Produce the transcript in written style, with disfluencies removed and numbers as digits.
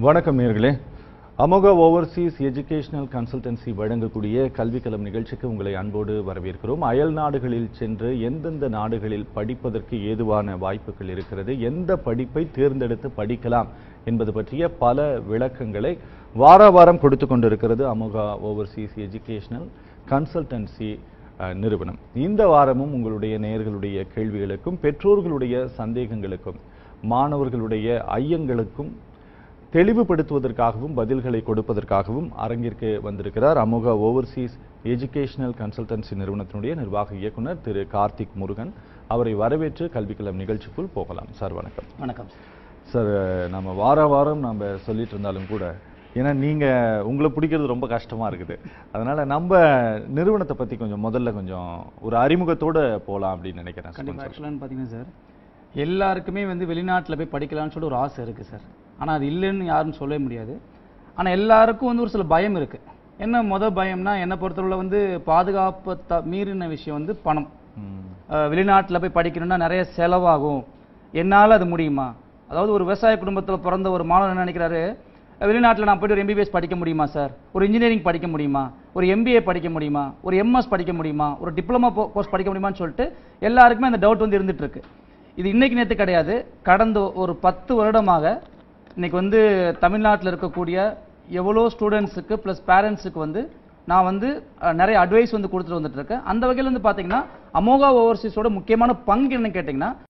வணக்கம் நேயர்களே. அமோகா Overseas educational consultancy வழங்கக்கூடிய கல்விக்களம் நிகழ்ச்சிக்கு உங்களை அன்போடு வரவேற்கிறோம். அயல் நாடுகளில் சென்று எந்தெந்த நாடுகளில் படிப்பதற்கு ஏதுவான வாய்ப்புகள் இருக்கிறது, எந்த படிப்பை தேர்ந்தெடுத்து படிக்கலாம் என்பது பற்றிய பல விளக்கங்களை வாரம் கொடுத்து கொண்டிருக்கிறது அமோகா ஓவர்சீஸ் எஜுகேஷனல் கன்சல்டன்சி நிறுவனம். இந்த வாரமும் உங்களுடைய நேயர்களுடைய கேள்விகளுக்கும் பெற்றோர்களுடைய சந்தேகங்களுக்கும் மாணவர்களுடைய ஐயங்களுக்கும் தெளிவுபடுத்துவதற்காகவும் பதில்களை கொடுப்பதற்காகவும் அரங்கிற்கு வந்திருக்கிறார் அமோகா ஓவர்சீஸ் எஜுகேஷனல் கன்சல்டன்சி நிறுவனத்தினுடைய நிர்வாக இயக்குனர் திரு கார்த்திக் முருகன். அவரை வரவேற்று கல்விக்களம் நிகழ்ச்சிக்குள் போகலாம். சார் வணக்கம். வணக்கம் சார். நம்ம வாரம் நம்ம சொல்லிட்டு இருந்தாலும் கூட, ஏன்னா நீங்கள் உங்களை பிடிக்கிறது ரொம்ப கஷ்டமாக இருக்குது, அதனால் நம்ம நிறுவனத்தை பற்றி முதல்ல ஒரு அறிமுகத்தோடு போகலாம் அப்படின்னு நினைக்கிறேன். ஆக்சுவலான்னு பார்த்தீங்கன்னா சார், எல்லாருக்குமே வெளிநாட்டில் போய் படிக்கலாம்னு சொல்லி ஒரு ஆசை இருக்குது சார். ஆனால் அது இல்லைன்னு யாரும் சொல்லவே முடியாது. ஆனால் எல்லாருக்கும் ஒரு சில பயம் இருக்குது. என்ன பயம்னா, என்னை பொறுத்தவரை பாதுகாப்பு மீறின விஷயம் பணம். வெளிநாட்டில் போய் படிக்கணும்னா நிறைய செலவாகும், என்னால் அது முடியுமா? அதாவது ஒரு விவசாய குடும்பத்தில் பிறந்த ஒரு மாணவன் என்ன நினைக்கிறாரு, வெளிநாட்டில் நான் போய்ட்டு ஒரு MBBS படிக்க முடியுமா சார், ஒரு இன்ஜினியரிங் படிக்க முடியுமா, ஒரு MBA படிக்க முடியுமா, ஒரு MS படிக்க முடியுமா, ஒரு டிப்ளமா கோர்ஸ் படிக்க முடியுமான்னு சொல்லிட்டு எல்லாருக்குமே அந்த டவுட் இருந்துட்டு இருக்கு. இது இன்னைக்கு நேற்று கிடையாது. கடந்த ஒரு 10 வருடமாக இன்னைக்கு தமிழ்நாட்டில் இருக்கக்கூடிய எவ்வளோ ஸ்டூடெண்ட்ஸுக்கு ப்ளஸ் பேரண்ட்ஸுக்கு நான் நிறைய அட்வைஸ் கொடுத்துட்டு வந்துட்டு இருக்கேன். அந்த வகையில் பார்த்தீங்கன்னா அமோகா ஓவர்சீஸோட முக்கியமான பங்கு என்னன்னு கேட்டிங்கன்னா,